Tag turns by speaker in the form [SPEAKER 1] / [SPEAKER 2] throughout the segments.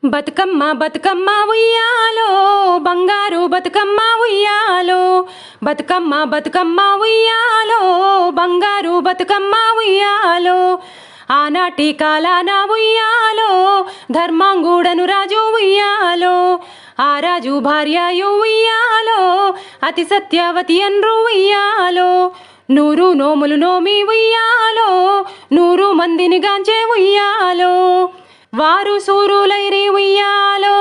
[SPEAKER 1] బతుకమ్మ బతుకమ్మ ఉయ్యాలో బంగారు బతుకమ్మ ఉయ్యాలో బతుకమ్మ బతుకమ్మ ఉయ్యాలో బంగారు బతుకమ్మ ఉయ్యాలో ఆనాటి కాలాన ఉయ్యాలో ధర్మాంగుడను రాజు ఉయ్యాలో ఆ రాజు భార్యయు ఉయ్యాలో అతి సత్యవతి అన్రు ఉయ్యాలో 100 నోములు నోమి ఉయ్యాలో 100 మందిని గాంచే ఉయ్యాలో వారు సూరులైరి ఉయ్యాలో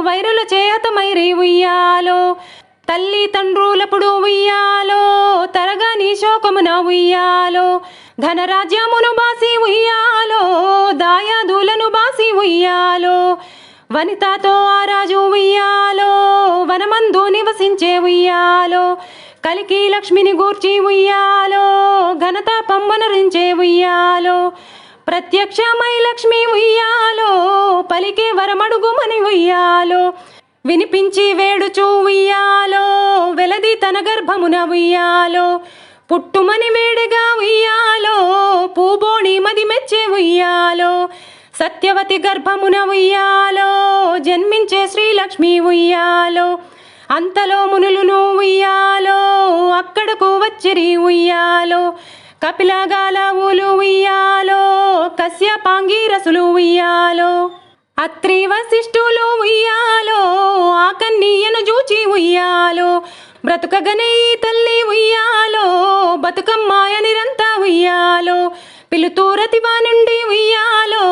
[SPEAKER 1] వైరుల చేతమైరి ఉయ్యాలో తల్లి తండ్రులప్పుడు ఉయ్యాలో తరగని శోకమున ఉయ్యాలో ధనరాజ్యమును బాసి ఉయ్యాలో దాయాదులను బాసి ఉయ్యాలో వనితతో ఆ రాజు ఉయ్యాలో వనమందు నివసించే ఉయ్యాలో కలికి లక్ష్మిని గూర్చి ఉయ్యాలో ఘనత పంబనరించే ఉయ్యాలో ప్రత్యక్షమై లక్ష్మి ఉయ్యాలో పలికే వరమడుగుమని ఉయ్యాలో వినిపించి వేడుచూ ఉయ్యాలో వెలది తన గర్భమున ఉయ్యాలో పుట్టుమని వేడిగా ఉయ్యాలో పూబోణి మది మెచ్చే ఉయ్యాలో సత్యవతి గర్భమున ఉయ్యాలో జన్మించే శ్రీలక్ష్మి ఉయ్యాలో అంతలో మునులును ఉయ్యాలో అక్కడకు వచ్చిరి ఉయ్యాలో కపిలగాలవులు ఉయ్యాలో కశ్యపాంగిరసులు ఉయ్యాలో అత్రి వశిష్ఠులు ఉయ్యాలో ఆ కన్యను జూచి ఉయ్యాలో బ్రతుకగనే ఈ తల్లి ఉయ్యాలో బతుకమ్మాయ నిరంతా ఉయ్యాలో పిలుతూరతివా నుండి ఉయ్యాలో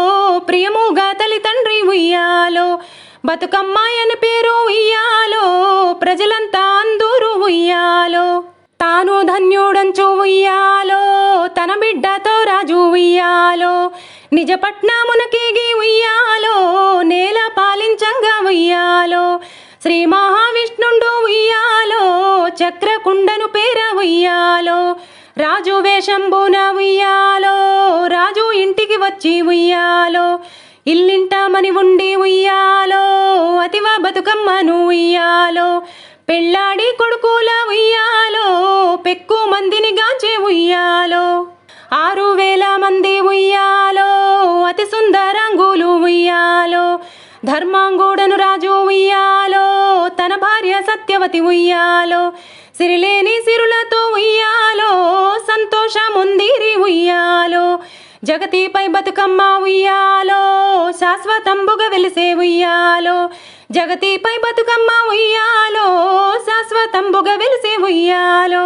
[SPEAKER 1] ప్రియముగా తల్లి తండ్రి ఉయ్యాలో బతుకమ్మాయని పేరు ఉయ్యాలో ప్రజలంతా అందరూ ఉయ్యాలో తాను ధన్యుడంచు ఉయ్యాలో తన బిడ్డతో రాజు ఉయ్యాలో నిజ పట్నమునకేగి ఉయ్యాలో నేల పాలించంగా ఉయ్యాలో శ్రీ మహావిష్ణుండు ఉయ్యాలో చక్రకుండను పేర ఉయ్యాలో రాజు వేషంబున ఉయ్యాలో రాజు ఇంటికి వచ్చి ఉయ్యాలో ఇల్లింటామని ఉండి ఉయ్యాలో అతివ బతుకమ్మను ఉయ్యాలో పెళ్ళాడి కొడుకుల ఉయ్యాలో పెక్కు మందిని గాంచే ఉయ్యాలో 6000 మంది ఉయ్యాలో అతి సుందరంగులు ఉయ్యాలో ధర్మాంగుడను రాజు ఉయ్యాలో తన భార్య సత్యవతి ఉయ్యాలో సిరిలేని సిరులతో ఉయ్యాలో సంతోషముందిరి ఉయ్యాలో జగతిపై బతుకమ్మ ఉయ్యాలో శాశ్వతంబుగా వెలిసే ఉయ్యాలో జగతిపై బతుకమ్మ ఉయ్యాలో శాశ్వతంబుగా వెలిసే ఉయ్యాలో.